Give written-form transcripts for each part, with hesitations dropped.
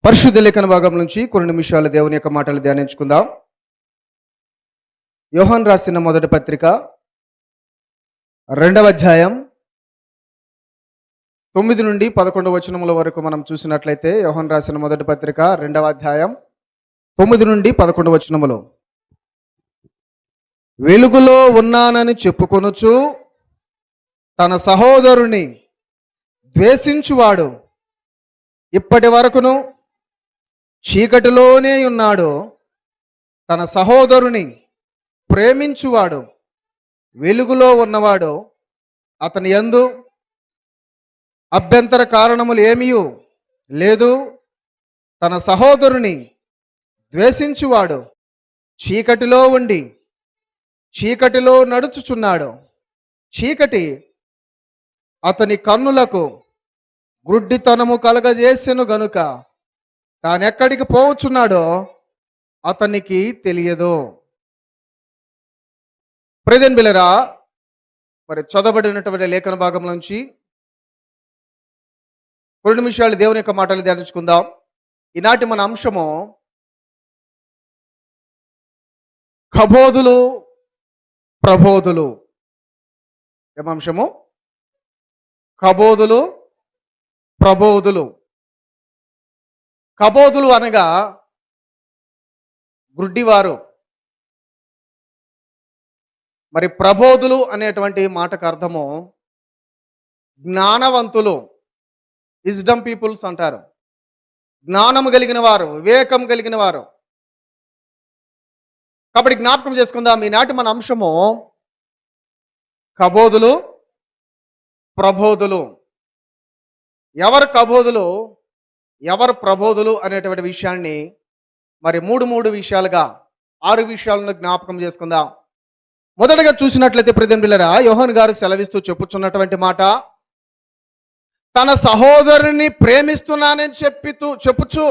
పరిశుద్ధ లేఖన భాగం నుంచి కొన్ని నిమిషాలు దేవుని యొక్క మాటలు ధ్యానించుకుందాం. యోహాను రాసిన మొదటి పత్రిక 2వ అధ్యాయం 9 నుండి 11 వచనముల వరకు మనం చూసినట్లయితే, యోహాను రాసిన మొదటి పత్రిక 2వ అధ్యాయం 9 నుండి 11 వచనములు. వెలుగులో ఉన్నానని చెప్పుకొనుచు తన సహోదరుని ద్వేషించువాడు ఇప్పటి వరకును చీకటిలోనే ఉన్నాడు. తన సహోదరుని ప్రేమించువాడు వెలుగులో ఉన్నవాడు, అతని యందు అభ్యంతర కారణములు ఏమీ లేదు. తన సహోదరుని ద్వేషించువాడు చీకటిలో ఉండి చీకటిలో నడుచుచున్నాడు. చీకటి అతని కన్నులకు గుడ్డితనము కలగజేసెను గనుక తానెక్కడికి పోవచ్చున్నాడో అతనికి తెలియదు. ప్రియమైన బిడ్డలారా, మరి చదవబడినటువంటి లేఖన భాగం నుంచి కొన్ని నిమిషాలు దేవుని యొక్క మాటలు ధ్యానించుకుందాం. ఈనాటి మన అంశము కబోదులు ప్రబోధులు. ఏం అంశము? కబోదులు ప్రబోధులు. కబోదులు అనగా గుడ్డివారు. మరి ప్రబోధులు అనేటువంటి మాటకు అర్థము జ్ఞానవంతులు, విజ్డమ్ పీపుల్స్ అంటారు. జ్ఞానము కలిగిన వారు, వివేకం కలిగిన వారు. కాబట్టి జ్ఞాపకం చేసుకుందాం, ఈనాటి మన అంశము కబోదులు ప్రబోధులు. ఎవరు కబోదులు, ఎవరు ప్రబోధులు అనేటువంటి విషయాన్ని మరి మూడు విషయాలుగా 6 విషయాలను జ్ఞాపకం చేసుకుందాం. మొదటగా చూసినట్లయితే ప్రియమైన బిడ్డలారా, యోహాను గారు సెలవిస్తూ చెప్పుచున్నటువంటి మాట, తన సహోదరుని ప్రేమిస్తున్నానని చెప్పుచు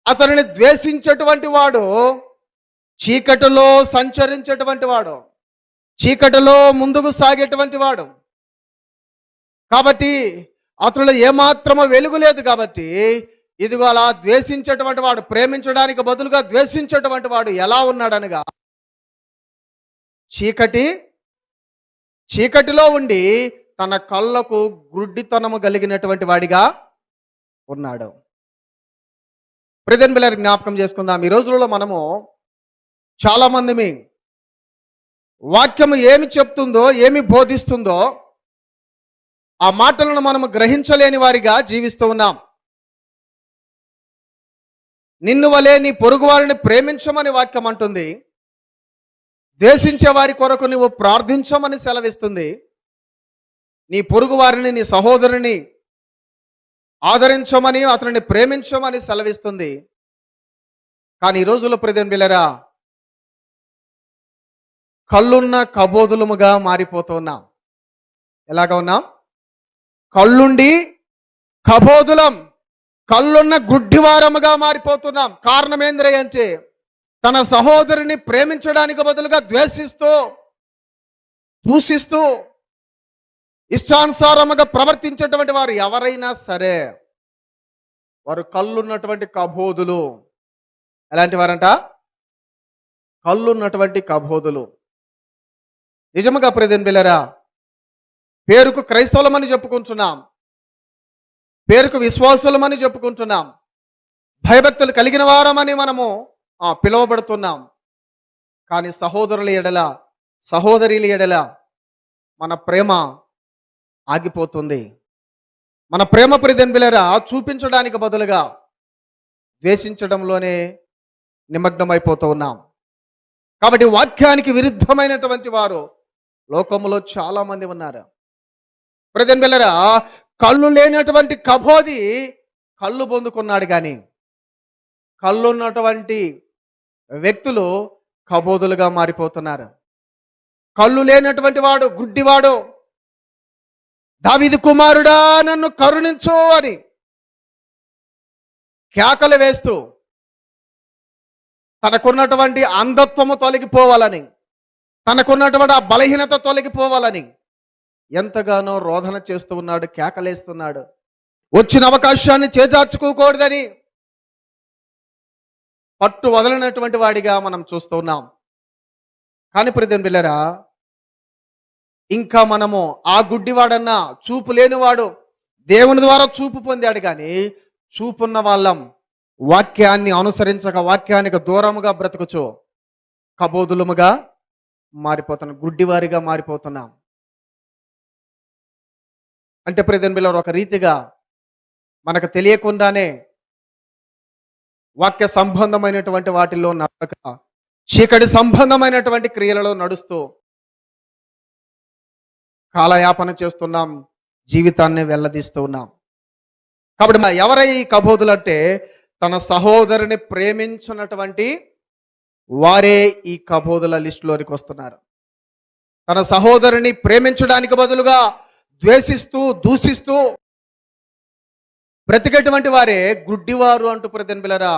అతనిని ద్వేషించేటువంటి వాడు చీకటిలో సంచరించేటువంటి వాడు, చీకటిలో ముందుకు సాగేటువంటి వాడు. కాబట్టి అతనిలో ఏమాత్రమో వెలుగు లేదు. కాబట్టి ఇదిగో అలా ద్వేషించేటువంటి వాడు, ప్రేమించడానికి బదులుగా ద్వేషించేటువంటి వాడు ఎలా ఉన్నాడనగా, చీకటిలో ఉండి తన కళ్ళకు గుడ్డితనము కలిగినటువంటి వాడిగా ఉన్నాడు. ప్రియమైన బిడ్డలారా, జ్ఞాపకం చేసుకుందాం, ఈ రోజులలో మనము చాలామంది వాక్యము ఏమి చెప్తుందో, ఏమి బోధిస్తుందో ఆ మాటలను మనము గ్రహించలేని వారిగా జీవిస్తూ ఉన్నాం. నిన్ను వలె నీ పొరుగు వారిని ప్రేమించమని వాక్యం అంటుంది. ద్వేషించే వారి కొరకు నువ్వు ప్రార్థించమని సెలవిస్తుంది. నీ పొరుగు వారిని, నీ సహోదరుని ఆదరించమని, అతనిని ప్రేమించమని సెలవిస్తుంది. కానీ ఈ రోజుల్లో ప్రియమైన బిడ్డలారా, కళ్ళున్న కబోదులముగా మారిపోతున్నాం. ఎలాగా ఉన్నాం? కళ్ళుండి కబోదులం, కళ్ళున్న గుడ్డివారముగా మారిపోతున్నాం. కారణం ఏంటంటే, తన సహోదరుని ప్రేమించడానికి బదులుగా ద్వేషిస్తూ, దూషిస్తూ, ఇష్టానుసారముగా ప్రవర్తించేటువంటి వారు ఎవరైనా సరే వారు కళ్ళున్నటువంటి కబోదులు. ఎలాంటి వారంట? కళ్ళున్నటువంటి కబోదులు. నిజముగా ప్రియమైన బిడ్డలారా, పేరుకు క్రైస్తవులమని చెప్పుకుంటున్నాం, పేరుకు విశ్వాసులమని చెప్పుకుంటున్నాం, భయభక్తులు కలిగిన వారమని మనము పిలువబడుతున్నాం. కానీ సహోదరుల ఎడల, సహోదరుల ఎడల మన ప్రేమ ఆగిపోతుంది. మన ప్రేమ ప్రియమైన బిడ్డలారా చూపించడానికి బదులుగా ద్వేషించడంలోనే నిమగ్నమైపోతూ ఉన్నాం. కాబట్టి వాక్యానికి విరుద్ధమైనటువంటి వారు లోకములో చాలా మంది ఉన్నారు. ప్రియమైన బిడ్డలారా, కళ్ళు లేనటువంటి కబోది కళ్ళు పొందుకున్నాడు, కానీ కళ్ళు ఉన్నటువంటి వ్యక్తులు కబోదులుగా మారిపోతున్నారు. కళ్ళు లేనటువంటి వాడు గుడ్డివాడు, దావీదు కుమారుడా నన్ను కరుణించు అని కేకలు వేస్తూ తనకున్నటువంటి అంధత్వము తొలగిపోవాలని, తనకున్నటువంటి ఆ బలహీనత తొలగిపోవాలని ఎంతగానో రోదన చేస్తూ ఉన్నాడు, కేకలేస్తున్నాడు. వచ్చిన అవకాశాన్ని చేజార్చుకోకూడదని పట్టు వదలనటువంటి వాడిగా మనం చూస్తూ ఉన్నాం. కానీ ప్రియమైన బిడ్డలారా, ఇంకా మనము ఆ గుడ్డివాడన్నా, చూపు లేనివాడు దేవుని ద్వారా చూపు పొందాడు, కానీ చూపున్న వాళ్ళం వాక్యాన్ని అనుసరించక వాక్యానికి దూరముగా బ్రతుకుచు కబోదులముగా మారిపోతున్నాం, గుడ్డివారిగా మారిపోతున్నాం. అంటే ప్రియమైన బిడ్డలారా, ఒక రీతిగా మనకు తెలియకుండానే వాక్య సంబంధమైనటువంటి వాటిల్లో నడక, చీకటి సంబంధమైనటువంటి క్రియలలో నడుస్తూ కాలయాపన చేస్తున్నాం, జీవితాన్ని వెల్లదీస్తూ ఉన్నాం. కాబట్టి ఎవరై ఈ కబోదులు అంటే, తన సహోదరుని ప్రేమించున్నటువంటి వారే ఈ కబోదుల లిస్టులోనికి వస్తున్నారు. తన సహోదరుని ప్రేమించడానికి బదులుగా ద్వేషిస్తూ దూషిస్తూ బ్రతికేటువంటి వారే గుడ్డివారు అంటూ ప్రతినిధులరా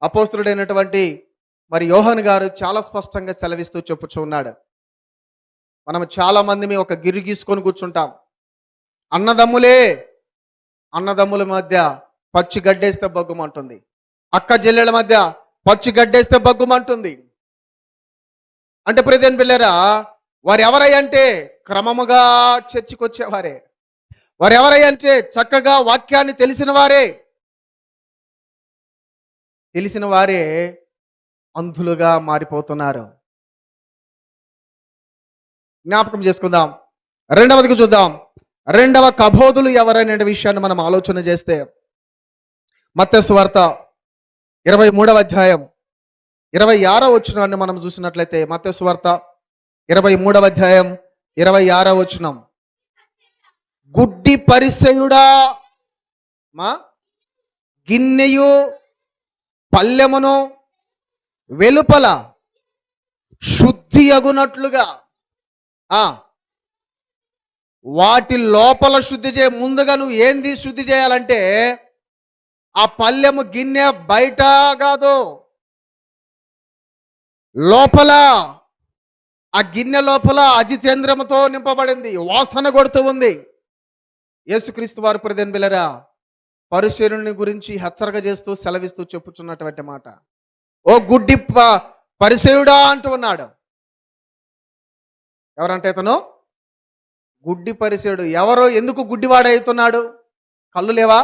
అపోస్తులుడైనటువంటి మరి యోహాను గారు చాలా స్పష్టంగా సెలవిస్తూ చెప్పుచూ ఉన్నాడు. మనం చాలా మంది ఒక గిరి గీసుకొని కూర్చుంటాం. అన్నదమ్ముల మధ్య పచ్చి గడ్డేస్తే బగ్గుమంటుంది, అక్క చెల్లెల మధ్య పచ్చి గడ్డేస్తే బగ్గుమంటుంది. అంటే ప్రియమైన బిడ్డలారా, వారు ఎవరై అంటే క్రమముగా చర్చికి వచ్చేవారే, వారు ఎవరై అంటే చక్కగా వాక్యాన్ని తెలిసిన వారే అంధులుగా మారిపోతున్నారు. జ్ఞాపకం చేసుకుందాం. రెండవదికి చూద్దాం. రెండవ కబోదులు ఎవరనే విషయాన్ని మనం ఆలోచన చేస్తే, మత్తయి సువార్త 23వ అధ్యాయం 26వ వచనాన్ని మనం చూసినట్లయితే, మత్తయి సువార్త 23వ అధ్యాయం 26వ వచనం, గుడ్డి పరిసయుడా మా గిన్నెయు పల్లెమును వెలుపల శుద్ధి అగునట్లుగా వాటి లోపల శుద్ధి ముందుగా నువ్వు ఏంది శుద్ధి చేయాలంటే, ఆ పల్లెము గిన్నె బయట కాదు, లోపల, ఆ గిన్నె లోపల అజితేంద్రముతో నింపబడింది, వాసన కొడుతూ ఉంది. యేసుక్రీస్తు వారు ప్రియమైన బిడ్డలారా పరిసయ్యుని గురించి హెచ్చరిక చేస్తూ సెలవిస్తూ చెప్పుచున్నటువంటి మాట, ఓ గుడ్డి పరిసయ్యుడా అంటూ ఉన్నాడు. ఎవరంటే ఇతను గుడ్డి పరిసయ్యుడు. ఎవరో ఎందుకు గుడ్డివాడవుతున్నాడు? కళ్ళు లేవా?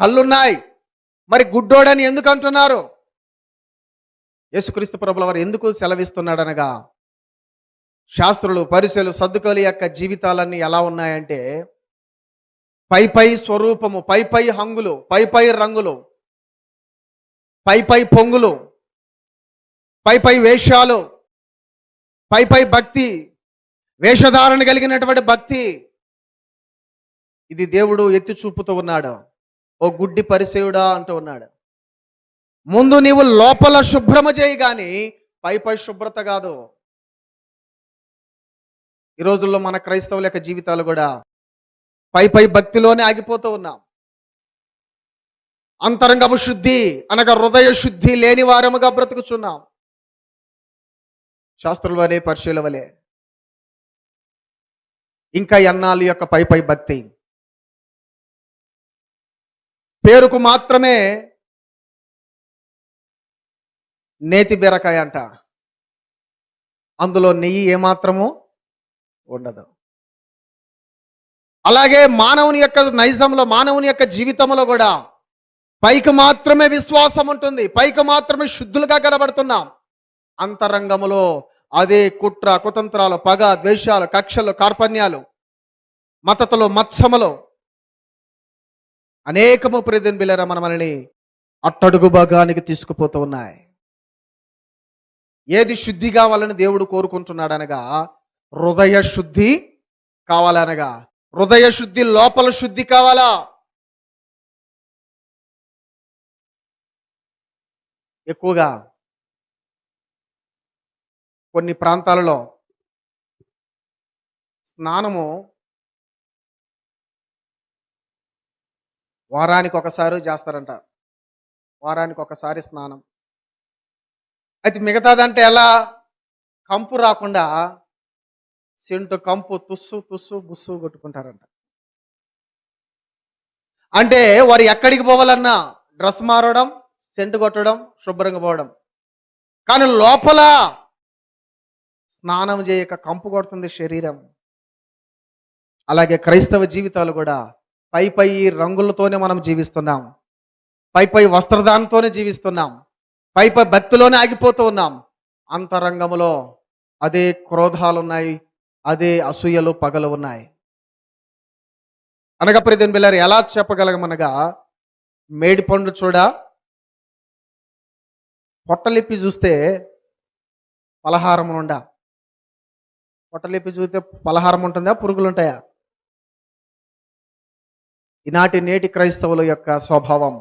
కళ్ళున్నాయి, మరి గుడ్డోడని ఎందుకు అంటున్నారు? యేసుక్రీస్తు ప్రభుల వారు ఎందుకు సెలవిస్తున్నాడు అనగా, శాస్త్రులు పరిసయ్యులు సద్దుకోలు యొక్క జీవితాలన్నీ ఎలా ఉన్నాయంటే, పై స్వరూపము, పై హంగులు, పై రంగులు, పై పొంగులు, పై వేషాలు, పై భక్తి, వేషధారణ కలిగినటువంటి భక్తి, ఇది దేవుడు ఎత్తి చూపుతూ ఉన్నాడు. ఓ గుడ్డి పరిసయ్యుడా అంటూ ఉన్నాడు. ముందు నీవు లోపల శుభ్రమ చేయి, కానీ పై శుభ్రత కాదు. ఈ రోజుల్లో మన క్రైస్తవుల యొక్క జీవితాలు కూడా పై భక్తిలోనే ఆగిపోతూ ఉన్నాం. అంతరంగపు శుద్ధి అనగా హృదయ శుద్ధి లేని వారముగా బ్రతుకుచున్నాం. శాస్త్రుల వలె పరిశీల వలె ఇంకా ఎన్నాళ్ళు యొక్క పై భక్తి, పేరుకు మాత్రమే నేతి బీరకాయ అంట, అందులో నెయ్యి ఏమాత్రము ఉండదు. అలాగే మానవుని యొక్క నైజంలో, మానవుని యొక్క జీవితంలో కూడా పైకి మాత్రమే విశ్వాసం ఉంటుంది, పైకి మాత్రమే శుద్ధులుగా కనబడుతున్నాం. అంతరంగములో అదే కుట్ర కుతంత్రాలు, పగ, ద్వేషాలు, కక్షలు, కార్పణ్యాలు, మతతలు, మత్సములు అనేకము ప్రియమైన బిడ్డలారా మనల్ని అట్టడుగు భాగానికి తీసుకుపోతూ ఉన్నాయి. ఏది శుద్ధి కావాలని దేవుడు కోరుకుంటున్నాడనగా, హృదయ శుద్ధి కావాలనగా, హృదయ శుద్ధి, లోపల శుద్ధి కావాలా. ఎక్కువగా కొన్ని ప్రాంతాలలో స్నానము వారానికి ఒకసారి చేస్తారంట, వారానికి ఒకసారి స్నానం. అయితే మిగతాదంటే ఎలా? కంపు రాకుండా సెంటు కంపు తుస్సు బుస్సు కొట్టుకుంటారంట. అంటే వారు ఎక్కడికి పోవాలన్నా డ్రెస్ మారడం, సెంటు కొట్టడం, శుభ్రంగా పోవడం. కానీ లోపల స్నానం చేయక కంపు కొడుతుంది శరీరం. అలాగే క్రైస్తవ జీవితాలు కూడా పై పై రంగులతోనే మనం జీవిస్తున్నాం. పై పై వస్త్రదానంతోనే జీవిస్తున్నాం. పై పై భక్తిలోనే ఆగిపోతూ ఉన్నాం. అంతరంగంలో అదే క్రోధాలు ఉన్నాయి, అదే అసూయలు పగలు ఉన్నాయి. అనగా ప్రియమైన బిడ్డలారా, ఎలా చెప్పగలగమనగా, మేడి పండు చూడ పొట్టలిప్పి చూస్తే పలహారం ఉండా? పొట్టలిప్పి చూస్తే పలహారం ఉంటుందా, పురుగులు ఉంటాయా? ఈనాటి నేటి క్రైస్తవుల యొక్క స్వభావం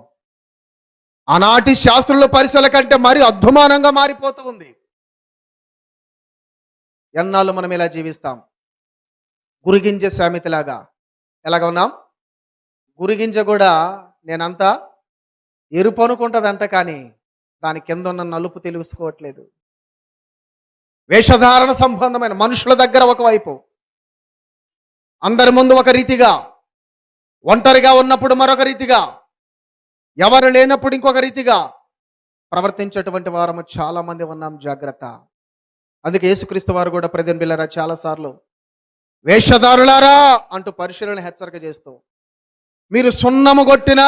ఆనాటి శాస్త్రుల పరిశీల కంటే మరి అద్భుమానంగా మారిపోతూ ఉంది. ఎన్నాళ్ళు మనం ఇలా జీవిస్తాం? గురిగింజ సామెతలాగా ఎలాగ ఉన్నాం? గురిగింజ కూడా నేనంతా ఎరుపు అనుకుంటుందంట, కానీ దాని కింద ఉన్న నలుపు తెలుసుకోవట్లేదు. వేషధారణ సంబంధమైన మనుషుల దగ్గర ఒకవైపు, అందరి ముందు ఒక రీతిగా, ఒంటరిగా ఉన్నప్పుడు మరొక రీతిగా, ఎవరు లేనప్పుడు ఇంకొక రీతిగా ప్రవర్తించేటువంటి వారము చాలా మంది ఉన్నాం. జాగ్రత్త. అందుకే యేసుక్రీస్తు వారు కూడా ప్రియమైన బిడ్డలారా చాలాసార్లు వేషధారులారా అంటూ పరిశీలన హెచ్చరిక చేస్తూ, మీరు సున్నము కొట్టిన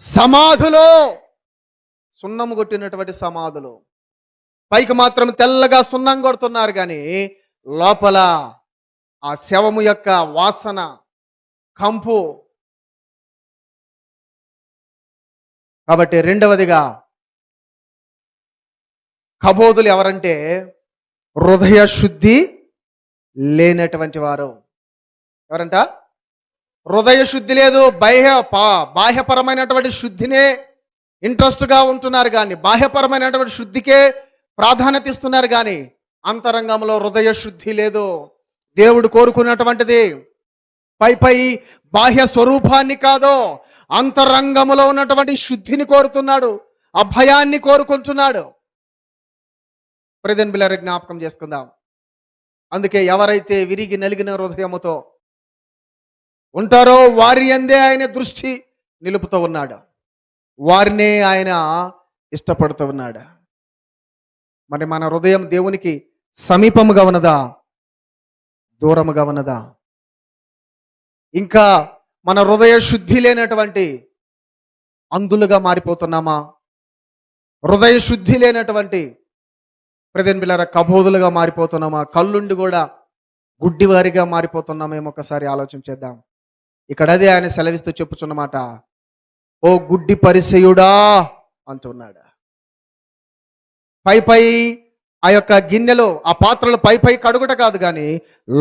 సమాధులు, సున్నము కొట్టినటువంటి సమాధులు, పైకి మాత్రం తెల్లగా సున్నం కొడుతున్నారు, కానీ లోపల ఆ శవము యొక్క వాసన, కంపు. కాబట్టి రెండవదిగా కబోదులు ఎవరంటే హృదయ శుద్ధి లేనటువంటి వారు. ఎవరంట? హృదయ శుద్ధి లేదు, బాహ్యపరమైనటువంటి శుద్ధినే ఇంట్రెస్ట్గా ఉంటున్నారు, కానీ బాహ్యపరమైనటువంటి శుద్ధికే ప్రాధాన్యత ఇస్తున్నారు, కానీ అంతరంగంలో హృదయ శుద్ధి లేదు. దేవుడు కోరుకున్నటువంటిది పై పై బాహ్య స్వరూపాన్ని కాదు, అంతరంగంలో ఉన్నటువంటి శుద్ధిని కోరుతున్నాడు, అభయాన్ని కోరుకుంటున్నాడు. ప్రియమైన బిడ్డలారా, జ్ఞాపకం చేసుకుందాం. అందుకే ఎవరైతే విరిగి నలిగిన హృదయముతో ఉంటారో వారి యందే ఆయన దృష్టి నిలుపుతూ ఉన్నాడు, వారినే ఆయన ఇష్టపడుతూ ఉన్నాడు. మరి మన హృదయం దేవునికి సమీపముగా ఉన్నదా, దూరముగా ఉన్నదా? ఇంకా మన హృదయ శుద్ధి లేనటువంటి అంధులుగా మారిపోతున్నామా? హృదయ శుద్ధి లేనటువంటి ప్రియమైన బిడ్డలారా కబోదులుగా మారిపోతున్నామా? కళ్ళుండి కూడా గుడ్డివారిగా మారిపోతున్నామేమో ఒకసారి ఆలోచన చేద్దాం. ఇక్కడ అదే ఆయన సెలవిస్తూ చెప్పుచున్నమాట, ఓ గుడ్డి పరిసయుడా అంటున్నాడు. పై పై ఆ యొక్క గిన్నెలో, ఆ పాత్రలు పై పై కడుగుట కాదు, కానీ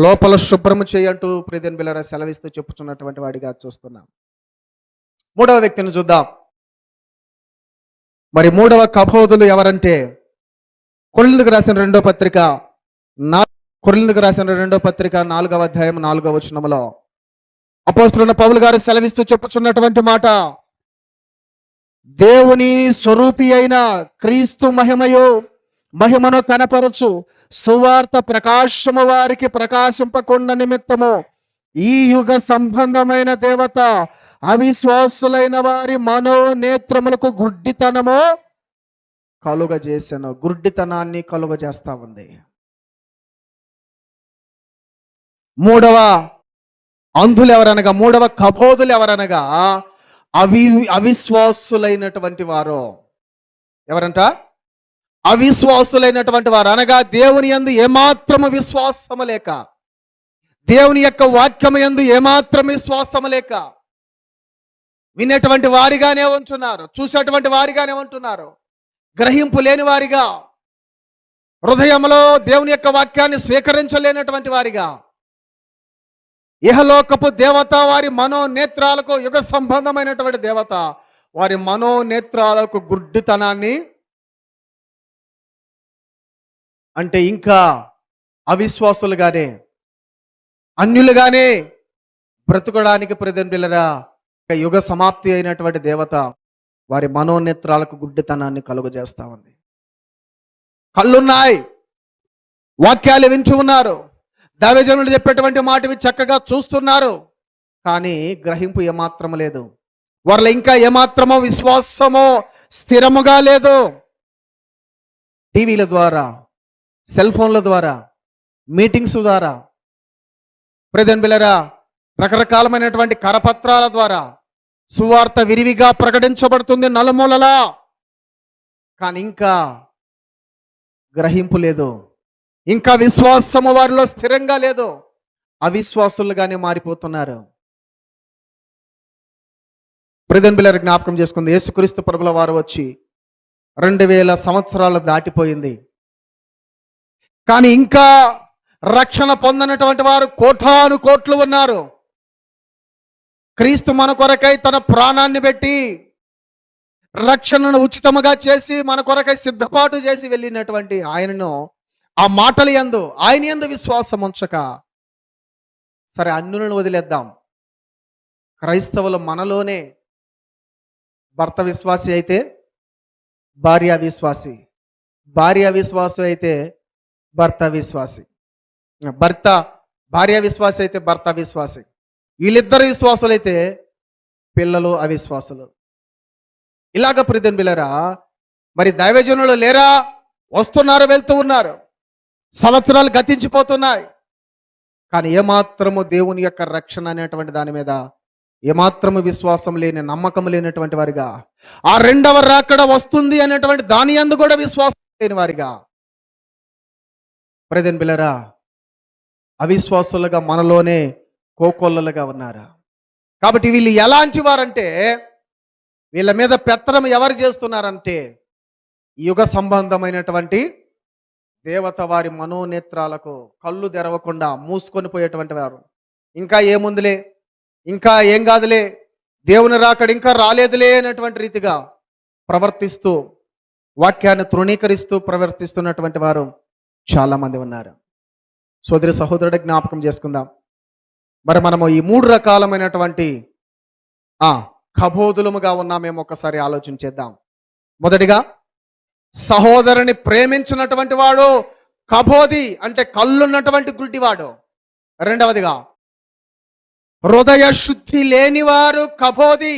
లోపల శుభ్రము చేయంటూ ప్రియమైన బిడ్డలారా సెలవిస్తూ చెప్పుచున్నటువంటి వాడిగా చూస్తున్నాం. మూడవ వ్యక్తిని చూద్దాం. మరి మూడవ కబోదులు ఎవరంటే, కొరింథీయులకు రాసిన రెండో పత్రిక 4వ అధ్యాయం 4వ వచనములో అపోస్తలుడైన పౌలు గారు సెలవిస్తూ చెప్పుచున్నటువంటి మాట, దేవుని స్వరూపి అయిన క్రీస్తు మహిమను కనపరచు సువార్త ప్రకాశము వారికి ప్రకాశింపకుండా నిమిత్తము ఈ యుగ సంబంధమైన దేవత అవిశ్వాసులైన వారి మనోనేత్రములకు గుడ్డితనము కలుగజేసెను. గుడ్డితనాన్ని కలుగజేస్తా ఉంది. మూడవ అంధులు ఎవరనగా, మూడవ కబోదులు ఎవరనగా అవిశ్వాసులైనటువంటి వారు. ఎవరంట? అవిశ్వాసులైనటువంటి వారు అనగా దేవుని యందు ఏమాత్రము విశ్వాసము లేక, దేవుని యొక్క వాక్యము యందు ఏమాత్రం విశ్వాసము లేక వినేటువంటి వారిగానే ఉంటున్నారు, చూసేటువంటి వారిగానే ఉంటున్నారు, గ్రహింపు లేని వారిగా, హృదయంలో దేవుని యొక్క వాక్యాన్ని స్వీకరించలేనటువంటి వారిగా, ఇహలోకపు దేవత వారి మనోనేత్రాలకు, యుగ సంబంధమైనటువంటి దేవత వారి మనోనేత్రాలకు గుడ్డితనాన్ని, అంటే ఇంకా అవిశ్వాసులుగానే, అన్యులుగానే బ్రతుకడానికి ప్రియమైన యుగ సమాప్తి అయినటువంటి దేవత వారి మనోనేత్రాలకు గుడ్డితనాన్ని కలుగజేస్తా ఉంది. కళ్ళున్నాయి, వాక్యాలు వింటూ ఉన్నారు, దైవజనులు చెప్పేటువంటి మాటవి చక్కగా చూస్తున్నారు, కానీ గ్రహింపు ఏమాత్రం లేదు. వారిలో ఇంకా ఏమాత్రమో విశ్వాసమో స్థిరముగా లేదు. టీవీల ద్వారా, సెల్ ఫోన్ల ద్వారా, మీటింగ్స్ ద్వారా, ప్రెజెంట్ బిల్లరా, రకరకాలమైనటువంటి కరపత్రాల ద్వారా సువార్త విరివిగా ప్రకటించబడుతుంది నలుమూలలా. కానీ ఇంకా గ్రహింపు లేదు, ఇంకా విశ్వాసము వారిలో స్థిరంగా లేదు. అవిశ్వాసులుగానే మారిపోతున్నారు. ప్రెజెంట్ బిల్లర్ జ్ఞాపకం చేసుకుంది, యేసుక్రీస్తు ప్రభుల వారు వచ్చి 2000 సంవత్సరాలు దాటిపోయింది. కానీ ఇంకా రక్షణ పొందనటువంటి వారు కోటాను కోట్లు ఉన్నారు. క్రీస్తు మన కొరకై తన ప్రాణాన్ని పెట్టి రక్షణను ఉచితముగా చేసి మన కొరకై సిద్ధపాటు చేసి వెళ్ళినటువంటి ఆయనను, ఆ మాటల యందు ఆయన యందు విశ్వాసం ఉంచక, సరే అన్యులను వదిలేద్దాం, క్రైస్తవులు మనలోనే భర్త విశ్వాసి అయితే భార్య విశ్వాసి, భార్య విశ్వాసి అయితే భర్త విశ్వాసి, భార్య విశ్వాసి అయితే భర్త విశ్వాసి, వీళ్ళిద్దరు విశ్వాసులు అయితే పిల్లలు అవిశ్వాసులు. ఇలాగ ప్రియమైన బిడ్డలారా, మరి దైవజనులు లేరా? వస్తున్నారు, వెళ్తూ ఉన్నారు, సంవత్సరాలు గతించిపోతున్నాయి. కానీ ఏమాత్రము దేవుని యొక్క రక్షణ అనేటువంటి దాని మీద ఏమాత్రము విశ్వాసం లేని, నమ్మకం లేనటువంటి వారిగా, ఆ రెండవ రాకడ వస్తుంది అనేటువంటి దాని యందు కూడా విశ్వాసం లేని వారిగా, ప్రియమైన బిడ్డలారా, అవిశ్వాసులుగా మనలోనే కోకొల్లలుగా ఉన్నారు. కాబట్టి వీళ్ళు ఎలాంటి వారంటే, వీళ్ళ మీద పెత్తనం ఎవరు చేస్తున్నారంటే యుగ సంబంధమైనటువంటి దేవత వారి మనోనేత్రాలకు కళ్ళు తెరవకుండా మూసుకొని పోయేటువంటి వారు. ఇంకా ఏముందిలే, ఇంకా ఏం కాదులే, దేవుని రాకడ ఇంకా రాలేదులే అనేటువంటి రీతిగా ప్రవర్తిస్తూ, వాక్యాన్ని తృణీకరిస్తూ ప్రవర్తిస్తున్నటువంటి వారు చాలామంది ఉన్నారు. సోదరి సహోదరుడి జ్ఞాపకం చేసుకుందాం. మరి మనము ఈ 3 రకాలమైనటువంటి కబోదులముగా ఉన్నామేమో ఒకసారి ఆలోచన చేద్దాం. మొదటిగా, సహోదరుని ప్రేమించినటువంటి వాడు కబోది, అంటే కళ్ళున్నటువంటి గుడ్డివాడు. రెండవదిగా, హృదయ శుద్ధి లేనివారు కబోది,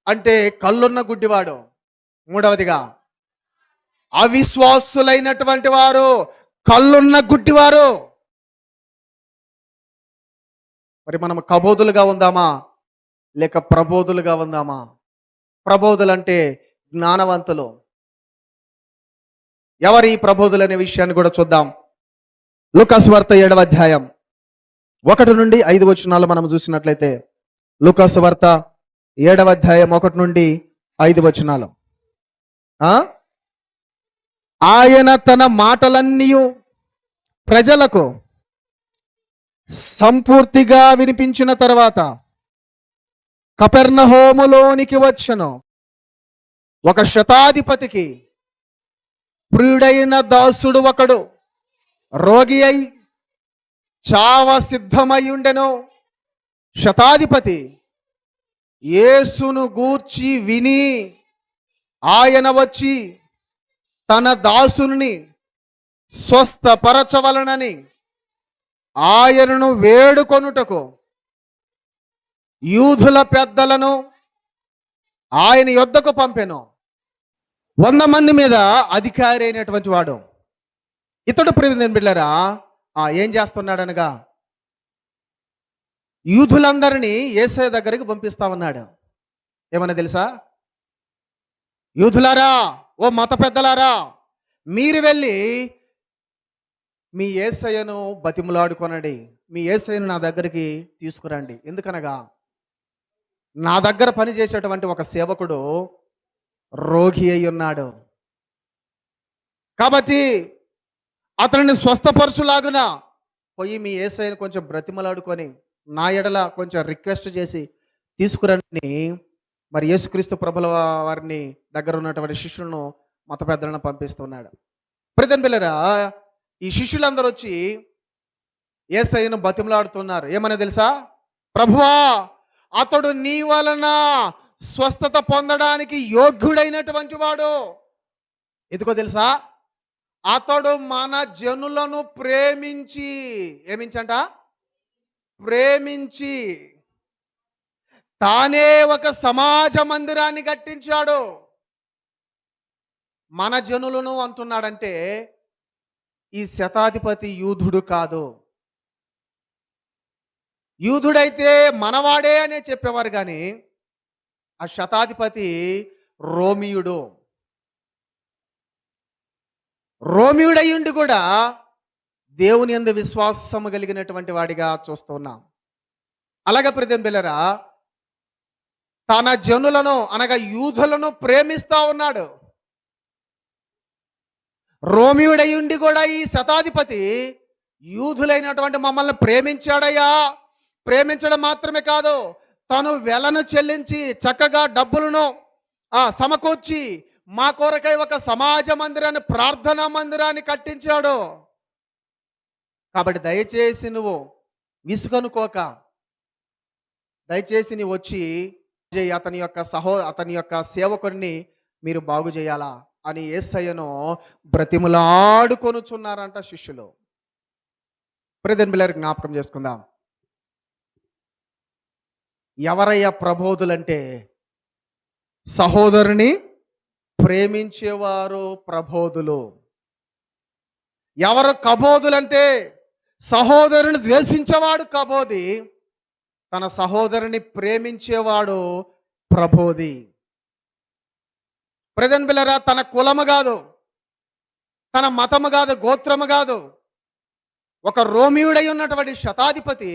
అంటే కళ్ళున్న గుడ్డివాడు. మూడవదిగా, అవిశ్వాసులైనటువంటి వారు కళ్ళున్న గుడ్డివారు. మరి మనం కబోదులుగా ఉందామా లేక ప్రబోధులుగా ఉందామా? ప్రబోధులు అంటే జ్ఞానవంతులు. ఎవరి ప్రబోధులు అనే విషయాన్ని కూడా చూద్దాం. లూకాసు వార్త 7వ అధ్యాయం 1 నుండి 5 వచనాలు మనం చూసినట్లయితే, లూకాసు వార్త 7వ అధ్యాయం 1 నుండి 5 వచనాలు. ఆయన తన మాటలన్నీ ప్రజలకు సంపూర్తిగా వినిపించిన తర్వాత కపెర్నహూములోనికి వచ్చెను. ఒక శతాధిపతికి ప్రియుడైన దాసుడు ఒకడు రోగి అయి చావ సిద్ధమై ఉండెను. శతాధిపతి యేసును గూర్చి విని ఆయన వచ్చి తన దాసుని స్వస్థపరచవలనని ఆయనను వేడుకొనుటకు యూదుల పెద్దలను ఆయన యొద్దకు పంపెను. 100 మంది మీద అధికారి అయినటువంటి వాడు ఇతడు. ప్రియమైన బిడ్డలారా, ఏం చేస్తున్నాడనగా యూదులందరినీ యేసయ్య దగ్గరికి పంపిస్తా ఉన్నాడు. ఏమన్నా తెలుసా? యూదులారా, ఓ మత పెద్దలారా, మీరు వెళ్ళి మీ యేసయ్యను బతిములాడుకొనండి, మీ యేసయ్యను నా దగ్గరికి తీసుకురండి. ఎందుకనగా నా దగ్గర పనిచేసేటువంటి ఒక సేవకుడు రోగి అయి ఉన్నాడు. కాబట్టి అతనిని స్వస్థపరచులాగున పోయి మీ యేసయ్యను కొంచెం బ్రతిమలాడుకొని నా ఎడల కొంచెం రిక్వెస్ట్ చేసి తీసుకురండి. మరి యేసుక్రీస్తు ప్రభుల వారిని దగ్గర ఉన్నటువంటి శిష్యులను, మత పెద్దలను పంపిస్తున్నాడు. ప్రియమైన బిడ్డలారా, ఈ శిష్యులందరూ వచ్చి యేసయ్యను బతిమలాడుతున్నారు. ఏమని తెలుసా? ప్రభువా, అతడు నీ వలన స్వస్థత పొందడానికి యోగ్యుడైనటువంటి వాడు. ఎందుకో తెలుసా? అతడు మన జనులను ప్రేమించి, ప్రేమించి తానే ఒక సమాజ మందిరాన్ని కట్టించాడు. మన జనులను అంటున్నాడంటే ఈ శతాధిపతి యూదుడు కాదు. యూదుడైతే మనవాడే అనే చెప్పేవారు కానీ ఆ శతాధిపతి రోమియుడు. రోమియుడయ్యుండి కూడా దేవుని యందు విశ్వాసము కలిగినటువంటి వాడిగా చూస్తున్నాం. అలాగే ప్రియమైన బిడ్డలారా, తన జనులను అనగా యూదులను ప్రేమిస్తా ఉన్నాడు. రోమియుడయ్యుండి కూడా ఈ శతాధిపతి యూదులైనటువంటి మమ్మల్ని ప్రేమించాడయ్యా. ప్రేమించడం మాత్రమే కాదు, తను వెలను చెల్లించి చక్కగా డబ్బులను సమకూర్చి మా కొరకై ఒక సమాజ మందిరాన్ని, ప్రార్థనా మందిరాన్ని కట్టించాడు. కాబట్టి దయచేసి నువ్వు విసుగనుకోక, దయచేసి నీవు వచ్చి అతని యొక్క సేవకుడిని మీరు బాగు చేయాలా అని యేసయ్యను బ్రతిములాడుకొనుచున్నారంట శిష్యులు. ప్రియమైన బిడ్డలారా, జ్ఞాపకం చేసుకుందాం. ఎవరయ్యా ప్రబోధులంటే సహోదరుని ప్రేమించేవారు ప్రబోధులు. ఎవరు కబోధులంటే సహోదరుని ద్వేషించేవాడు కబోధి, తన సహోదరుని ప్రేమించేవాడు ప్రబోధి. ప్రియమైన బిడ్డలారా, తన కులము కాదు, తన మతము కాదు, గోత్రము కాదు, ఒక రోమియుడై ఉన్నటువంటి శతాధిపతి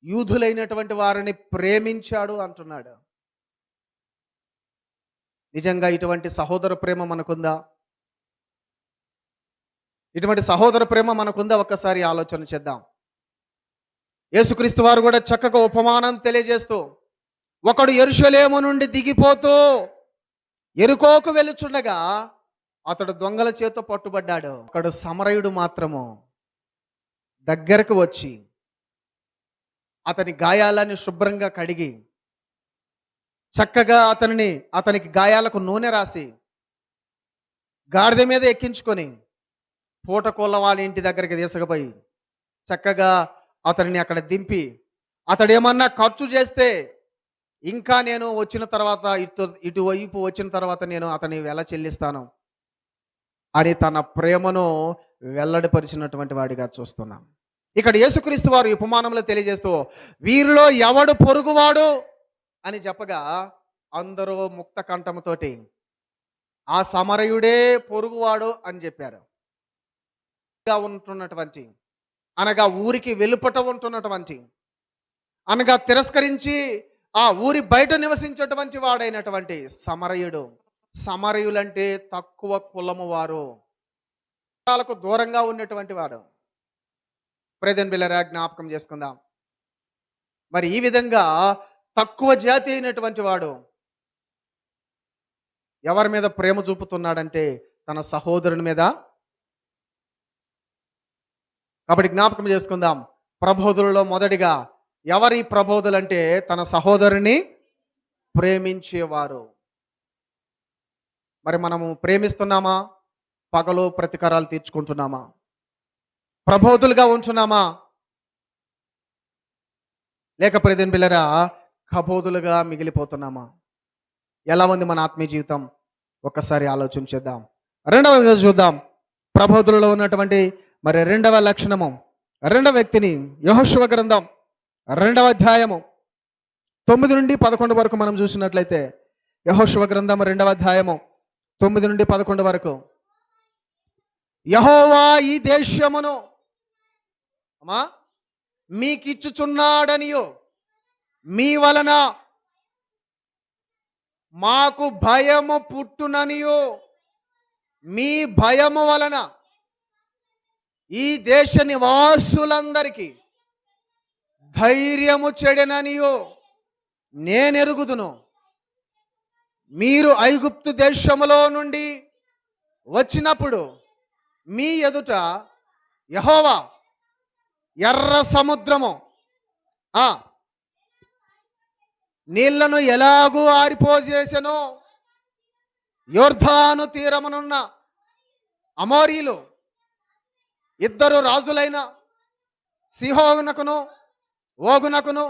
యూదులైనటువంటి వారిని ప్రేమించాడు అంటున్నాడు. నిజంగా ఇటువంటి సహోదర ప్రేమ మనకుందా? ఇటువంటి సహోదర ప్రేమ మనకుందా? ఒక్కసారి ఆలోచన చేద్దాం. యేసుక్రీస్తు వారు కూడా చక్కగా ఉపమానం తెలియజేస్తూ, ఒకడు యెరూషలేము నుండి దిగిపోతూ యెరికోకు వెళ్ళుచుండగా అతడు దొంగల చేత పట్టుబడ్డాడు. ఒకడు సమరయుడు మాత్రము దగ్గరకు వచ్చి అతని గాయాలని శుభ్రంగా కడిగి చక్కగా అతనికి గాయాలకు నూనె రాసి గాడిద మీద ఎక్కించుకొని పూటకోళ్ళ వాళ్ళ ఇంటి దగ్గరికి తీసుకుపోయి చక్కగా అతనిని అక్కడ దింపి, అతడు ఏమన్నా ఖర్చు చేస్తే ఇంకా నేను వచ్చిన తర్వాత ఇటువైపు వచ్చిన తర్వాత నేను అతని వెల చెల్లిస్తాను అని తన ప్రేమను వెల్లడిపరిచినటువంటి వాడిగా చూస్తున్నాం. ఇక్కడ యేసుక్రీస్తు వారు ఉపమానంలో తెలియజేస్తూ, వీరిలో ఎవడు పొరుగువాడు అని చెప్పగా అందరూ ముక్త కంఠముతోటి ఆ సమరయుడే పొరుగువాడు అని చెప్పారు. ఉంటున్నటువంటి అనగా ఊరికి వెలుపట ఉంటున్నటువంటి అనగా తిరస్కరించి ఆ ఊరి బయట నివసించేటువంటి వాడైనటువంటి సమరయుడు. సమరయులంటే తక్కువ కులము వారు, వాళ్ళకు దూరంగా ఉన్నటువంటి వాడు. ప్రియమైన బిడ్డలారా, జ్ఞాపకం చేసుకుందాం. మరి ఈ విధంగా తక్కువ జాతి అయినటువంటి వాడు ఎవరి మీద ప్రేమ చూపుతున్నాడంటే తన సహోదరుని మీద. కాబట్టి జ్ఞాపకం చేసుకుందాం. ప్రబోధులలో మొదటిగా ఎవరి ప్రబోధులంటే తన సహోదరుని ప్రేమించేవారు. మరి మనము ప్రేమిస్తున్నామా? పగలు ప్రతీకారాలు తీర్చుకుంటున్నామా? ప్రబోధులుగా ఉంచున్నామా? లేక ప్రియమైన బిడ్డలారా కబోధులుగా మిగిలిపోతున్నామా? ఎలా ఉంది మన ఆత్మీయ జీవితం? ఒక్కసారి ఆలోచన చేద్దాం. రెండవదిగా చూద్దాం ప్రబోధులలో ఉన్నటువంటి మరి రెండవ లక్షణము, రెండవ వ్యక్తిని. యెహోషువ గ్రంథం 2వ అధ్యాయము 9 నుండి 11 వరకు మనం చూసినట్లయితే, యెహోషువ గ్రంథం 2వ అధ్యాయము 9 నుండి 11 వరకు, యెహోవా ఈ దేశమును మీకిచ్చుచున్నాడనియు మీ వలన మాకు భయము పుట్టుననియు మీ భయము వలన ఈ దేశ నివాసులందరికీ ధైర్యము చెడెననియు నేనెరుగుదును. మీరు ఐగుప్తు దేశములో నుండి వచ్చినప్పుడు మీ ఎదుట యెహోవా ఎర్ర సముద్రము నీళ్లను ఎలాగూ ఆరిపోజేసెనో, యొర్దాను తీరమునున్న అమోరీలు ఇద్దరు రాజులైన సిహోనుకును ఓగునకును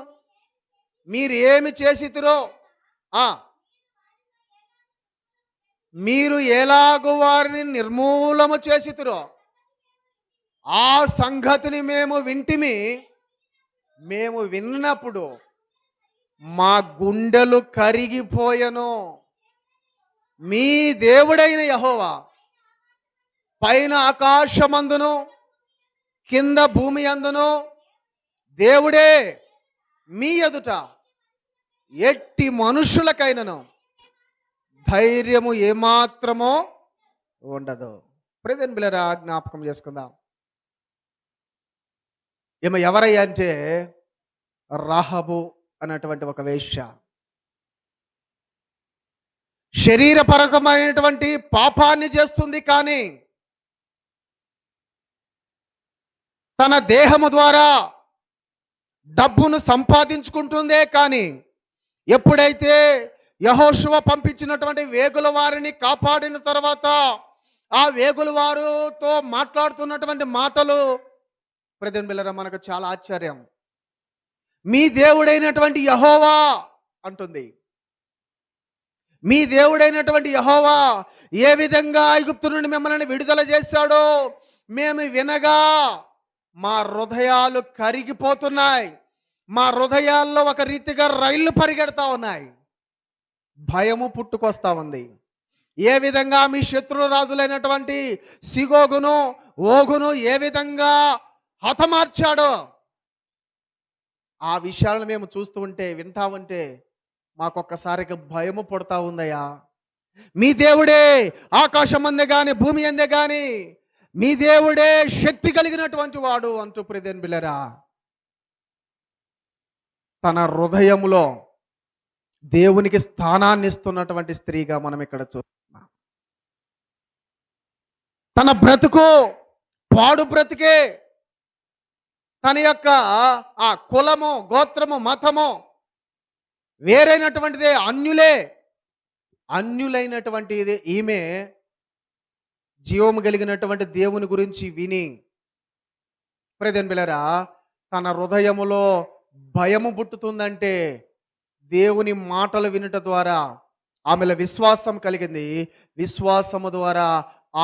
మీరు ఏమి చేసితిరో ఆ మీరు ఎలాగు వారిని నిర్మూలము చేసితిరో ఆ సంగతిని మేము వింటిమి. మేము విన్నప్పుడు మా గుండెలు కరిగిపోయెను. మీ దేవుడైన యెహోవా పైన ఆకాశమందును కింద భూమి అందును దేవుడే మీ ఎదుట ఎట్టి మనుషులకైనను ధైర్యము ఏమాత్రమో ఉండదు. ప్రియమైన బిడ్డలారా, జ్ఞాపకం చేసుకుందాం. ఎవరయ్యా అంటే రాహబు అన్నటువంటి ఒక వేశ్య. శరీరపరకమైనటువంటి పాపాన్ని చేస్తుంది, కానీ తన దేహము ద్వారా డబ్బును సంపాదించుకుంటుందే. కానీ ఎప్పుడైతే యెహోషువ పంపించినటువంటి వేగుల వారిని కాపాడిన తర్వాత ఆ వేగుల వారితో మాట్లాడుతున్నటువంటి మాటలు ప్రియమైన బిడ్డలారా మనకు చాలా ఆశ్చర్యం. మీ దేవుడైనటువంటి యెహోవా అంటుంది. మీ దేవుడైనటువంటి యెహోవా ఏ విధంగా ఐగుప్తు నుండి మిమ్మల్ని విడుదల చేశాడో మేము వినగా మా హృదయాలు కరిగిపోతున్నాయి. మా హృదయాల్లో ఒక రీతిగా రైళ్లు పరిగెడతా ఉన్నాయి. భయము పుట్టుకొస్తా ఉంది. ఏ విధంగా మీ శత్రు రాజులైనటువంటి సిగోగును ఓగును ఏ విధంగా హతమార్చాడో ఆ విషయాలను మేము చూస్తూ ఉంటే వింటా ఉంటే మాకొక్కసారిగా భయము పుడతా ఉందయ్యా. మీ దేవుడే ఆకాశం అందే గాని భూమి అందే గాని మీ దేవుడే శక్తి కలిగినటువంటి వాడు అంటూ ప్రియమైన బిడ్డలారా తన హృదయములో దేవునికి స్థానాన్ని ఇస్తున్నటువంటి స్త్రీగా మనం ఇక్కడ చూస్తున్నాం. తన బ్రతుకు పాడు బ్రతికే, తన యొక్క ఆ కులము గోత్రము మతము వేరైనటువంటిదే, అన్యులైనటువంటిది ఈమె జీవము కలిగినటువంటి దేవుని గురించి విని ప్రియమైన బిడ్డలారా తన హృదయములో భయము పుట్టుతుందంటే దేవుని మాటలు వినుట ద్వారా ఆమెలో విశ్వాసం కలిగింది. విశ్వాసము ద్వారా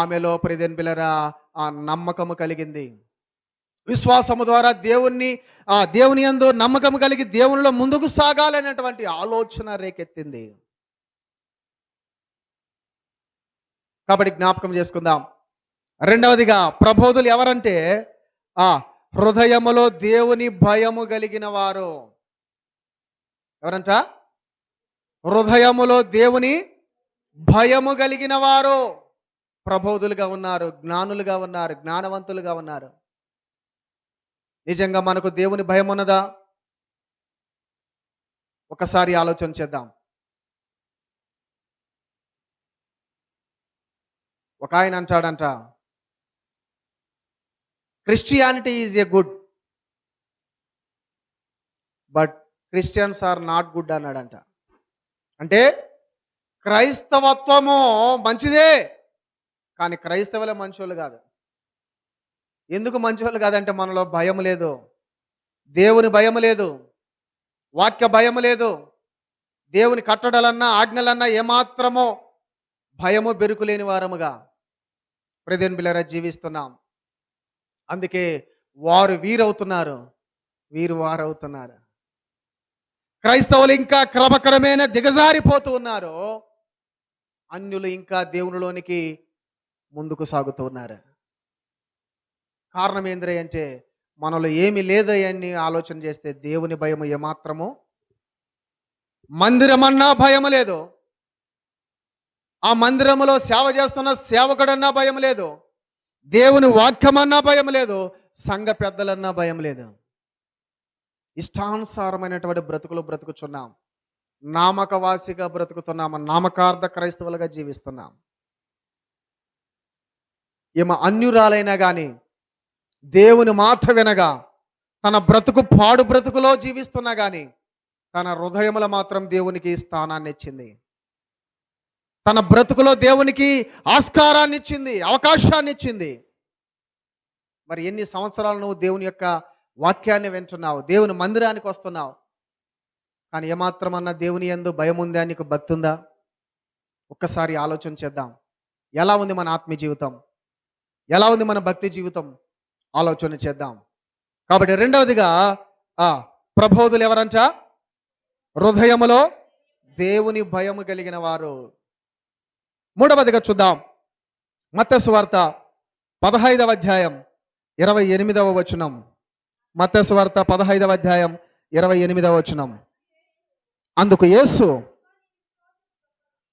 ఆమెలో ప్రియమైన బిడ్డలారా ఆ నమ్మకము కలిగింది. విశ్వాసము ద్వారా దేవుని యందు నమ్మకం కలిగి దేవునిలో ముందుకు సాగాలనేటువంటి ఆలోచన రేకెత్తింది. కాబట్టి జ్ఞాపకం చేసుకుందాం. రెండవదిగా ప్రబోధులు ఎవరంటే హృదయములో దేవుని భయము కలిగిన వారు. ఎవరంట? హృదయములో దేవుని భయము కలిగిన వారు ప్రబోధులుగా ఉన్నారు, జ్ఞానులుగా ఉన్నారు, జ్ఞానవంతులుగా ఉన్నారు. నిజంగా మనకు దేవుని భయం ఉన్నదా? ఒకసారి ఆలోచన చేద్దాం. ఒక ఆయన అంటాడంట, Christianity is a good but Christians are not good అన్నాడంట. అంటే క్రైస్తవత్వము మంచిదే, కానీ క్రైస్తవులే మంచోళ్ళు కాదు. ఎందుకు మంచోళ్ళు కాదంటే మనలో భయం లేదు, దేవుని భయం లేదు, వాక్య భయం లేదు, దేవుని కట్టడలన్నా ఆజ్ఞలన్నా ఏమాత్రమో భయము బెరుకులేని వారముగా ప్రియమైన బిడ్డలారా జీవిస్తున్నాం. అందుకే వారు వీరవుతున్నారు, వీరు వారవుతున్నారు. క్రైస్తవులు ఇంకా క్రమక్రమేణా దిగజారిపోతూ ఉన్నారు, అన్యులు ఇంకా దేవునిలోనికి ముందుకు సాగుతూ ఉన్నారు. కారణం ఏంద్రే అంటే మనలో ఏమి లేదని ఆలోచన చేస్తే దేవుని భయం ఏమాత్రము, మందిరమన్నా భయం లేదు, ఆ మందిరములో సేవ చేస్తున్న సేవకుడన్నా భయం లేదు, దేవుని వాక్యమన్నా భయం లేదు, సంఘ పెద్దలన్నా భయం లేదు. ఇష్టానుసారమైనటువంటి బ్రతుకులు బ్రతుకుచున్నాం, నామకవాసిగా బ్రతుకుతున్నాము, నామకార్థ క్రైస్తవులుగా జీవిస్తున్నాం. ఈమె అన్యురాలైనా కానీ దేవుని మాట వినగా తన బ్రతుకు పాడు బ్రతుకులో జీవిస్తున్నా కానీ తన హృదయములో మాత్రం దేవునికి స్థానాన్ని ఇచ్చింది. తన బ్రతుకులో దేవునికి ఆస్కారాన్ని ఇచ్చింది, అవకాశాన్ని ఇచ్చింది. మరి ఎన్ని సంవత్సరాలు నువ్వు దేవుని యొక్క వాక్యాన్ని వింటున్నావు, దేవుని మందిరానికి వస్తున్నావు, కానీ ఏమాత్రమన్నా దేవుని యందు భయం ఉందా, నీకు భక్తి ఉందా? ఒక్కసారి ఆలోచన చేద్దాం. ఎలా ఉంది మన ఆత్మీయ జీవితం? ఎలా ఉంది మన భక్తి జీవితం? ఆలోచన చేద్దాం. కాబట్టి రెండవదిగా ఆ ప్రబోధులు ఎవరంట? హృదయములో దేవుని భయము కలిగిన వారు. మూడవదిగా చూద్దాం. మత్తయి సువార్త 15వ అధ్యాయం 28వ వచనం. మత్తయి సువార్త 15వ అధ్యాయం 28వ వచనం. అందుకు యేసు,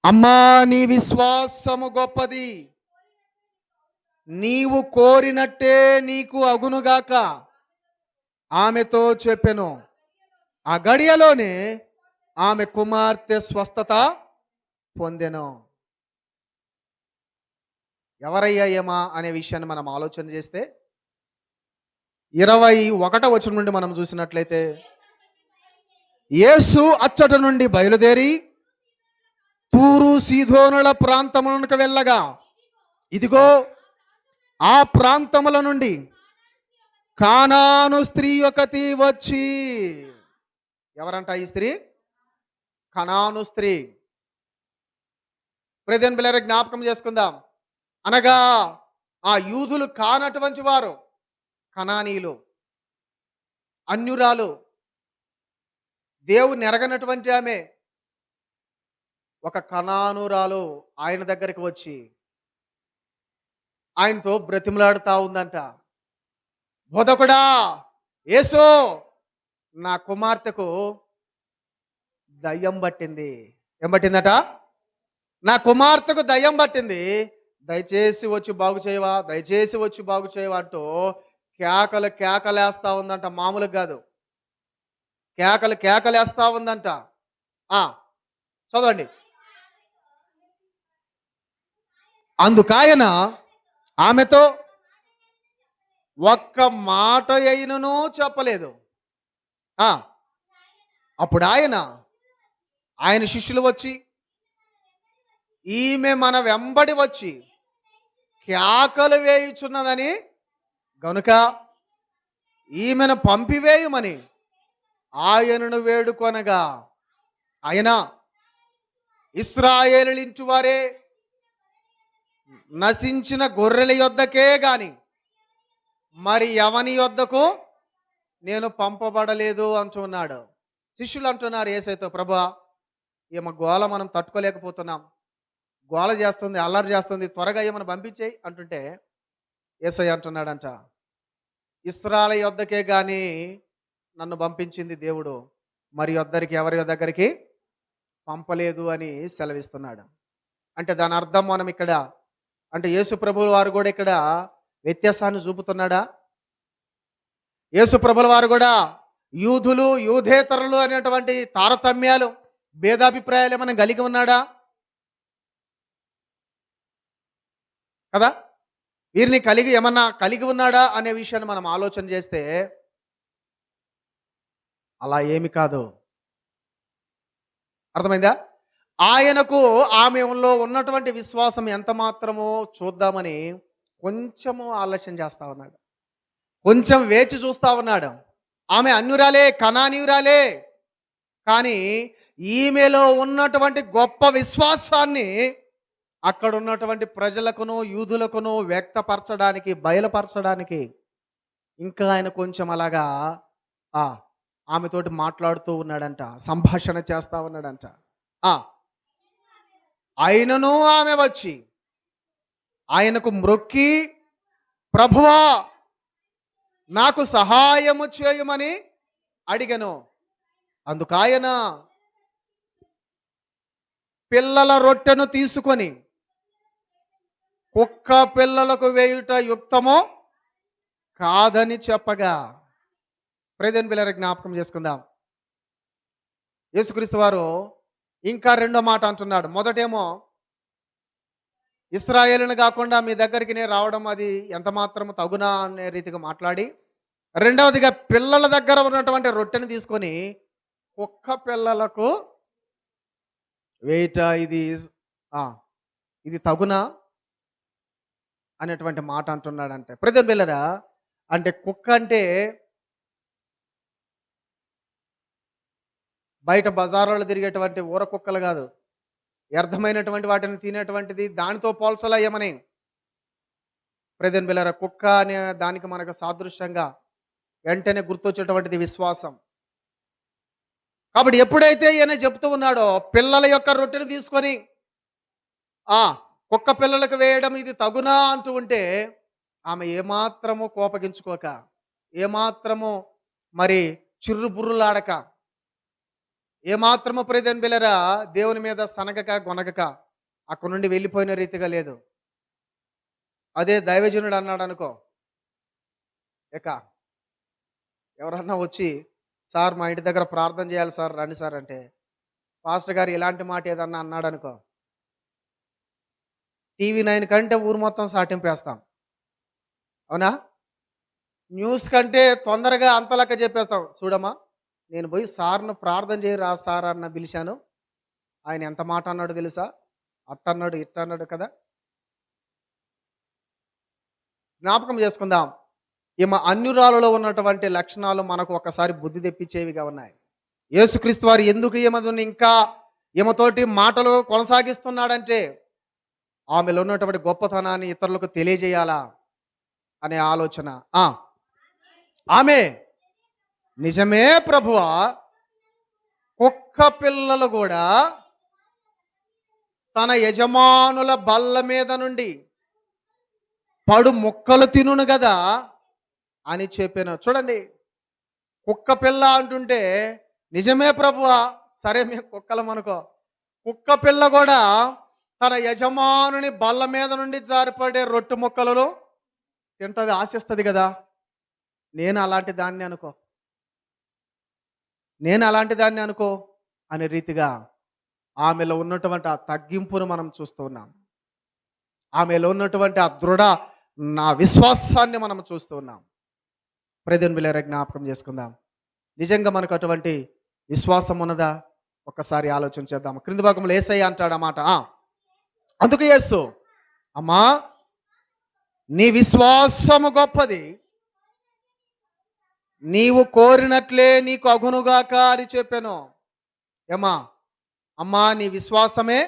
అమ్మా నీ విశ్వాసము గొప్పది, నీవు కోరినట్టే నీకు అగునుగాక ఆమెతో చెప్పెను. ఆ గడియలోనే ఆమె కుమార్తె స్వస్థత పొందెను. ఎవరయ్యా ఏమా అనే విషయాన్ని మనం ఆలోచన చేస్తే 21వ వచనం నుండి మనం చూసినట్లయితే, యేసు అచ్చట నుండి బయలుదేరి తూరు సీదోనుల ప్రాంతములకు వెళ్ళగా, ఇదిగో ఆ ప్రాంతముల నుండి కానాను స్త్రీ ఒకటి వచ్చి. ఎవరంట ఈ స్త్రీ? కనాను స్త్రీ. ప్రెజెంట్ పిల్లల జ్ఞాపకం చేసుకుందాం. అనగా ఆ యూదులు కానటువంటి వారు కనానీయులు, అన్యురాలు, దేవుని ఎరగనటువంటి ఆమె ఒక కనానురాలు ఆయన దగ్గరికి వచ్చి ఆయనతో బ్రతిమలాడుతా ఉందంట. బోధకుడా, యేసు, నా కుమార్తెకు దయ్యం పట్టింది. ఏం పట్టిందట? నా కుమార్తెకు దయ్యం పట్టింది, దయచేసి వచ్చి బాగు చేయవా, దయచేసి వచ్చి బాగు చేయవా అంటూ కేకలేస్తా ఉందంట. మామూలుగా కాదు, కేకలేస్తా ఉందంట. చదవండి. అందుకాయన ఆమెతో ఒక్క మాట అయినను చెప్పలేదు. అప్పుడు ఆయన శిష్యులు వచ్చి, ఈమె మన వెంబడి వచ్చి కేకలు వేయుచున్నదని గనుక ఈమెను పంపివేయుమని ఆయనను వేడుకొనగా, ఆయన ఇశ్రాయేలీయుల వారే నశించిన గొర్రెల యొద్దకే గాని మరి ఎవని యొద్దకు నేను పంపబడలేదు అంటున్నాడు. శిష్యులు అంటున్నారు యేసయ్యతో, ప్రభువా, ఈమె గోల మనం తట్టుకోలేకపోతున్నాం, గోల చేస్తుంది, అల్లరి చేస్తుంది, త్వరగా ఏమైనా పంపించేయి అంటుంటే యేసయ్య అంటున్నాడంట, ఇశ్రాయేలు యొద్దకే గాని నన్ను పంపించింది దేవుడు, మరి ఎవరి దగ్గరికి పంపలేదు అని సెలవిస్తున్నాడు. అంటే దాని అర్థం మనం ఇక్కడ, అంటే యేసు ప్రభువుల వారు కూడా ఇక్కడ వ్యత్యాసాన్ని చూపుతున్నాడా? యేసు ప్రభువుల వారు కూడా యూదులు యూదేతరులు అనేటువంటి తారతమ్యాలు, భేదాభిప్రాయాలు ఏమైనా కలిగి ఉన్నాడా? కదా, వీరిని ఏమన్నా కలిగి ఉన్నాడా అనే విషయాన్ని మనం ఆలోచన చేస్తే అలా ఏమి కాదు. అర్థమైందా? ఆయనకు ఆమెలో ఉన్నటువంటి విశ్వాసం ఎంత మాత్రమో చూద్దామని కొంచెము ఆలస్యం చేస్తా ఉన్నాడు, కొంచెం వేచి చూస్తా ఉన్నాడు. ఆమె అన్యురాలే, కనానీయురాలే, కానీ ఈమెలో ఉన్నటువంటి గొప్ప విశ్వాసాన్ని అక్కడ ఉన్నటువంటి ప్రజలకును యూదులకును వ్యక్తపరచడానికి, బయలుపరచడానికి ఇంకా ఆయన కొంచెం అలాగా ఆమెతోటి మాట్లాడుతూ ఉన్నాడంట, సంభాషణ చేస్తా ఉన్నాడంట. ఆయనను ఆమె వచ్చి ఆయనకు మ్రొక్కి, ప్రభువా నాకు సహాయము చేయమని అడిగను. అందుకాయన పిల్లల రొట్టెను తీసుకొని కుక్క పిల్లలకు వేయుట యుక్తమో కాదని చెప్పగా. ప్రేదన్ పిల్లల జ్ఞాపకం చేసుకుందాం. యేసుక్రీస్తు వారు ఇంకా రెండో మాట అంటున్నాడు. మొదటేమో ఇశ్రాయేలును కాకుండా మీ దగ్గరికి నేను రావడం అది ఎంత మాత్రం తగునా అనే రీతిగా మాట్లాడి, రెండవదిగా పిల్లల దగ్గర ఉన్నటువంటి రొట్టెని తీసుకొని కుక్క పిల్లలకు వేయట ఇది తగునా అనేటువంటి మాట అంటున్నాడంటే, ప్రజలు పిల్లరా, అంటే కుక్క అంటే బయట బజార్లలో తిరిగేటువంటి ఊర కుక్కలు కాదు, వ్యర్థమైనటువంటి వాటిని తినేటువంటిది దానితో పోల్చలా ఏమని. ప్రెదెన్ బిళ్ళర కుక్క అనే దానికి మనకు సాదృశ్యంగా వెంటనే గుర్తొచ్చేటువంటిది విశ్వాసం. కాబట్టి ఎప్పుడైతే ఈయన చెప్తూ ఉన్నాడో పిల్లల యొక్క రొట్టెను తీసుకొని ఆ కుక్క పిల్లలకు వేయడం ఇది తగునా అంటూ ఉంటే ఆమె ఏమాత్రము కోపగించుకోక, ఏమాత్రము మరి చిర్రుబుర్రులాడక, ఏమాత్రము ప్రెదెన్ బిళ్ళరా దేవుని మీద సనగక గొనగక అక్కడి నుండి వెళ్ళిపోయిన రీతిగా లేదు. అదే దైవజనుడు అన్నాడు అనుకో, ఇక ఎవరన్నా వచ్చి సార్ మా ఇంటి దగ్గర ప్రార్థన చేయాలి సార్ రండి సార్ అంటే, పాస్టర్ గారు ఇలాంటి మాట ఏదన్నా అన్నాడు అనుకో, టీవీ 9 కంటే ఊరు మొత్తం సాటింపేస్తాం. అవునా? న్యూస్ కంటే తొందరగా అంతలక్క చెప్పేస్తాం. చూడమ్మా, నేను పోయి సార్ను ప్రార్థన చేయి రా సార్ అన్న పిలిచాను, ఆయన ఎంత మాట అన్నాడు తెలుసా, అట్టన్నాడు ఇట్టన్నాడు కదా. జ్ఞాపకం చేసుకుందాం, ఈమె అన్యురాలలో ఉన్నటువంటి లక్షణాలు మనకు ఒకసారి బుద్ధి తెప్పించేవిగా ఉన్నాయి. యేసుక్రీస్తు వారు ఎందుకు ఈమెను ఇంకా ఈమెతోటి మాటలు కొనసాగిస్తున్నాడంటే ఆమెలో ఉన్నటువంటి గొప్పతనాన్ని ఇతరులకు తెలియజేయాలా అనే ఆలోచన. ఆమె నిజమే ప్రభువా, కుక్క పిల్లలు కూడా తన యజమానుల బల్ల మీద నుండి పడు ముక్కలు తినును కదా అని చెప్పాను. చూడండి, కుక్క పిల్ల అంటుంటే నిజమే ప్రభువా, సరే మేము కుక్కలం అనుకో, కుక్క పిల్ల కూడా తన యజమానుని బల్ల మీద నుండి జారిపడే రొట్టె ముక్కలను తింటది, ఆశిస్తుంది కదా. నేను అలాంటి దాన్ని అనుకో, నేను అలాంటి దాన్ని అనుకో అనే రీతిగా ఆమెలో ఉన్నటువంటి ఆ తగ్గింపును మనం చూస్తూ ఉన్నాం. ఆమెలో ఉన్నటువంటి ఆ దృఢ నా విశ్వాసాన్ని మనం చూస్తూ ఉన్నాం. ప్రెదెన్ బిళ్ళర జ్ఞాపకం చేసుకుందాం, నిజంగా మనకు అటువంటి విశ్వాసం ఉన్నదా ఒక్కసారి ఆలోచన చేద్దాం. క్రింది భాగంలో యేసయ్య అంటాడు అన్నమాట. అందుకు యేసు, అమ్మా నీ విశ్వాసము గొప్పది, నీవు కోరినట్లే నీకు అగునుగాక అని చెప్పాను. ఏమా అమ్మా నీ విశ్వాసమే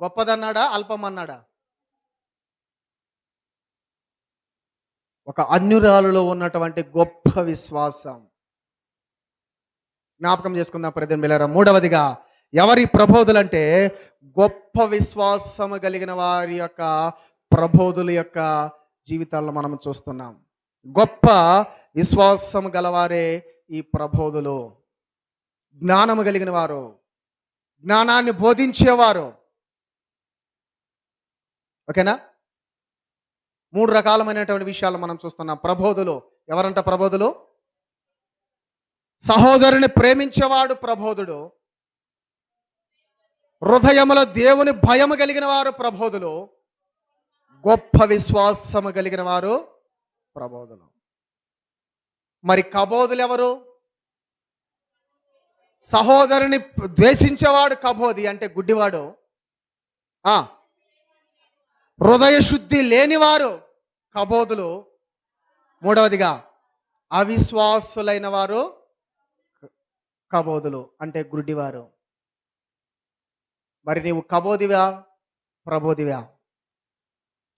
గొప్పదన్నాడా అల్పమన్నాడా? ఒక అన్యురాలులో ఉన్నటువంటి గొప్ప విశ్వాసం. జ్ఞాపకం చేసుకుందాం ప్రెదెన్ బిళ్ళర. మూడవదిగా ఎవరి ప్రబోధులంటే గొప్ప విశ్వాసము కలిగిన వారి యొక్క ప్రబోధుల యొక్క జీవితాలను మనం చూస్తున్నాం. గొప్ప విశ్వాసము గలవారే ఈ ప్రబోధులు, జ్ఞానము కలిగిన వారు, జ్ఞానాన్ని బోధించేవారు. ఓకేనా? 3 రకాలమైనటువంటి విషయాలు మనం చూస్తున్నాం. ప్రబోధులు ఎవరంట? ప్రబోధులు సహోదరుని ప్రేమించేవాడు ప్రబోధుడు, హృదయములో దేవుని భయము కలిగిన వారు ప్రబోధులు, గొప్ప విశ్వాసము కలిగిన వారు ప్రబోధులు. మరి కబోధులు ఎవరు? సహోదరుని ద్వేషించేవాడు కబోధి అంటే గుడ్డివాడు, హృదయ శుద్ధి లేనివారు కబోధులు. మూడవదిగా అవిశ్వాసులైన వారు కబోధులు అంటే గుడ్డివారు. మరి నీవు కబోధివా ప్రబోధివా?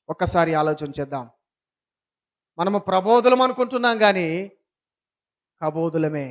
ఒక్కసారి ఆలోచన చేద్దాం. మనము ప్రబోధులం అనుకుంటున్నాం కానీ కబోధులమే.